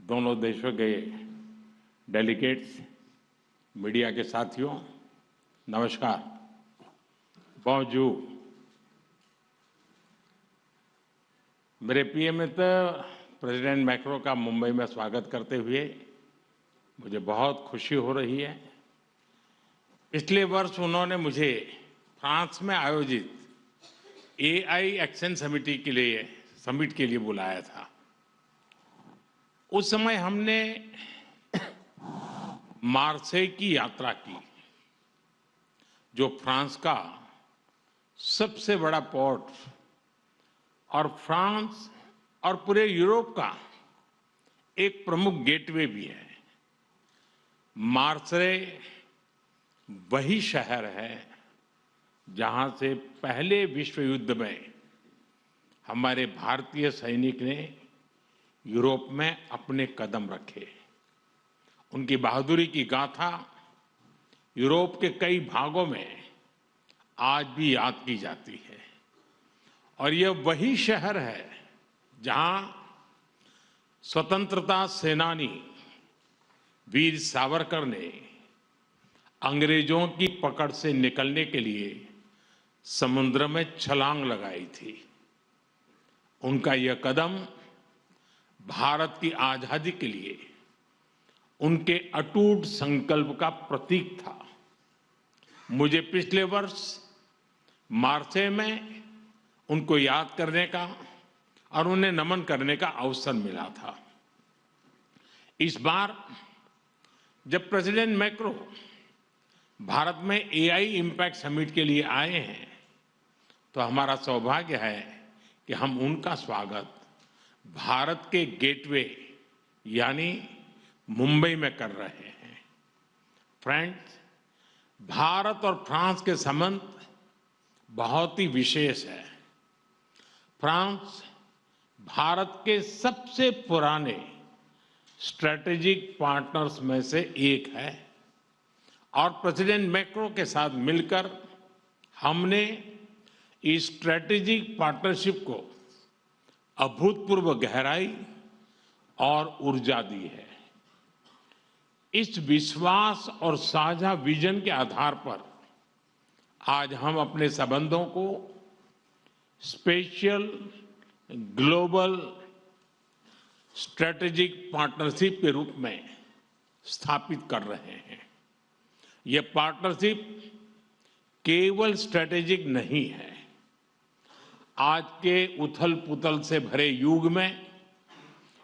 दोनों देशों के डेलीगेट्स, मीडिया के साथियों, नमस्कार। बॉन्जूर। मेरे प्रिय मित्र, प्रेसिडेंट मैक्रो का मुंबई में स्वागत करते हुए मुझे बहुत खुशी हो रही है। पिछले वर्ष उन्होंने मुझे फ्रांस में आयोजित एआई एक्शन समिट के लिए बुलाया था। उस समय हमने मार्सेई की यात्रा की, जो फ्रांस का सबसे बड़ा पोर्ट और फ्रांस और पूरे यूरोप का एक प्रमुख गेटवे भी है। मार्सेई वही शहर है जहां से पहले विश्व युद्ध में हमारे भारतीय सैनिक ने यूरोप में अपने कदम रखे। उनकी बहादुरी की गाथा यूरोप के कई भागों में आज भी याद की जाती है। और यह वही शहर है जहां स्वतंत्रता सेनानी वीर सावरकर ने अंग्रेजों की पकड़ से निकलने के लिए समुद्र में छलांग लगाई थी। उनका यह कदम भारत की आजादी के लिए उनके अटूट संकल्प का प्रतीक था। मुझे पिछले वर्ष मार्सेई में उनको याद करने का और उन्हें नमन करने का अवसर मिला था। इस बार जब प्रेसिडेंट मैक्रो भारत में एआई इम्पैक्ट समिट के लिए आए हैं, तो हमारा सौभाग्य है कि हम उनका स्वागत भारत के गेटवे यानी मुंबई में कर रहे हैं। फ्रेंड्स, भारत और फ्रांस के संबंध बहुत ही विशेष है। फ्रांस भारत के सबसे पुराने स्ट्रेटेजिक पार्टनर्स में से एक है और प्रेसिडेंट मैक्रो के साथ मिलकर हमने इस स्ट्रेटेजिक पार्टनरशिप को अभूतपूर्व गहराई और ऊर्जा दी है। इस विश्वास और साझा विजन के आधार पर आज हम अपने संबंधों को स्पेशल ग्लोबल स्ट्रेटेजिक पार्टनरशिप के रूप में स्थापित कर रहे हैं। यह पार्टनरशिप केवल स्ट्रेटेजिक नहीं है। आज के उथल-पुथल से भरे युग में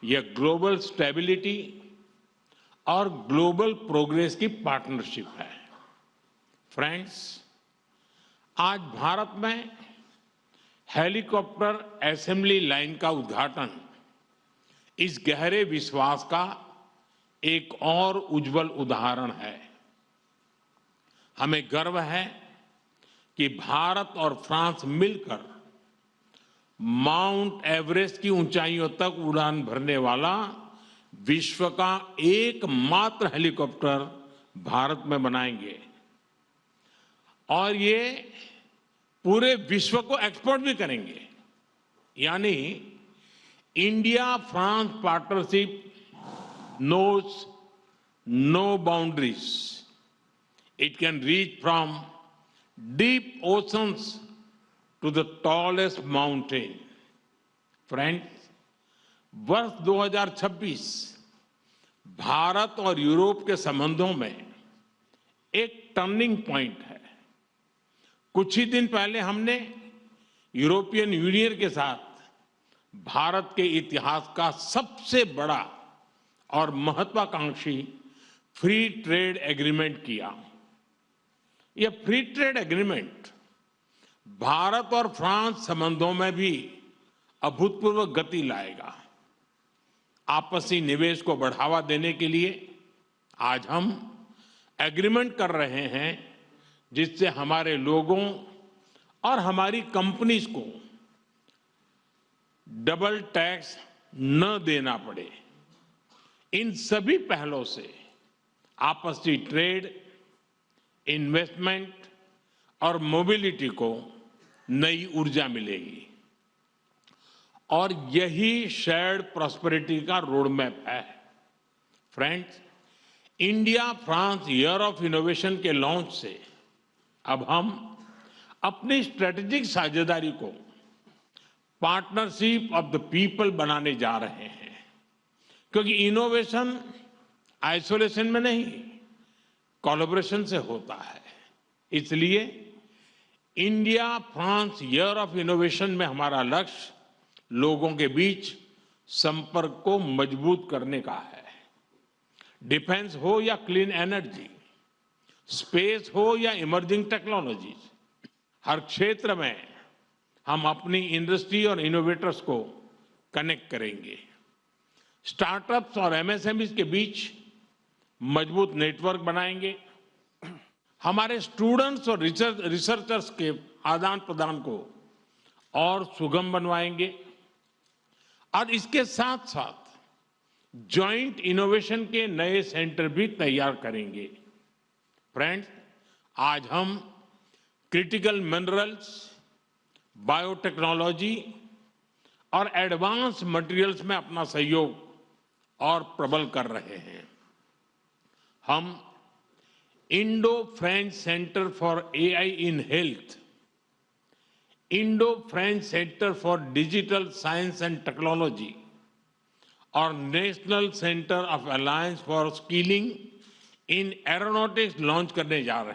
यह ग्लोबल स्टेबिलिटी और ग्लोबल प्रोग्रेस की पार्टनरशिप है। फ्रेंड्स, आज भारत में हेलीकॉप्टर असेंबली लाइन का उद्घाटन इस गहरे विश्वास का एक और उज्जवल उदाहरण है। हमें गर्व है कि भारत और फ्रांस मिलकर माउंट एवरेस्ट की ऊंचाइयों तक उड़ान भरने वाला विश्व का एकमात्र हेलीकॉप्टर भारत में बनाएंगे और ये पूरे विश्व को एक्सपोर्ट भी करेंगे। यानी India France partnership knows no boundaries. It can reach from deep oceans to the tallest mountain. Friends, वर्ष 2026 भारत और यूरोप के संबंधों में एक टर्निंग पॉइंट है। कुछ ही दिन पहले हमने यूरोपियन यूनियन के साथ भारत के इतिहास का सबसे बड़ा और महत्वाकांक्षी फ्री ट्रेड एग्रीमेंट किया। यह फ्री ट्रेड एग्रीमेंट भारत और फ्रांस संबंधों में भी अभूतपूर्व गति लाएगा। आपसी निवेश को बढ़ावा देने के लिए आज हम एग्रीमेंट कर रहे हैं जिससे हमारे लोगों और हमारी कंपनीज को डबल टैक्स न देना पड़े। इन सभी पहलों से आपसी ट्रेड, इन्वेस्टमेंट और मोबिलिटी को नई ऊर्जा मिलेगी और यही शेयर्ड प्रॉस्पेरिटी का रोड मैप है। Friends, India France year of innovation के लॉन्च से अब हम अपनी स्ट्रेटेजिक साझेदारी को पार्टनरशिप ऑफ द पीपल बनाने जा रहे हैं, क्योंकि इनोवेशन आइसोलेशन में नहीं, कोलैबोरेशन से होता है। इसलिए India France year of innovation में हमारा लक्ष्य लोगों के बीच संपर्क को मजबूत करने का है। डिफेंस हो या क्लीन एनर्जी, स्पेस हो या इमर्जिंग टेक्नोलॉजीज, हर क्षेत्र में हम अपनी इंडस्ट्री और इनोवेटर्स को कनेक्ट करेंगे। स्टार्टअप्स और एमएसएमईज के बीच मजबूत नेटवर्क बनाएंगे। हमारे स्टूडेंट्स और रिसर्चर्स के आदान प्रदान को और सुगम बनवाएंगे और इसके साथ साथ जॉइंट इनोवेशन के नए सेंटर भी तैयार करेंगे। फ्रेंड्स, आज हम क्रिटिकल मिनरल्स, बायोटेक्नोलॉजी और एडवांस मटेरियल्स में अपना सहयोग और प्रबल कर रहे हैं। हम Indo French centre for AI in health, Indo French centre for digital science and technology और national centre of alliance for skilling in aeronautics launch करने जा रहे हैं।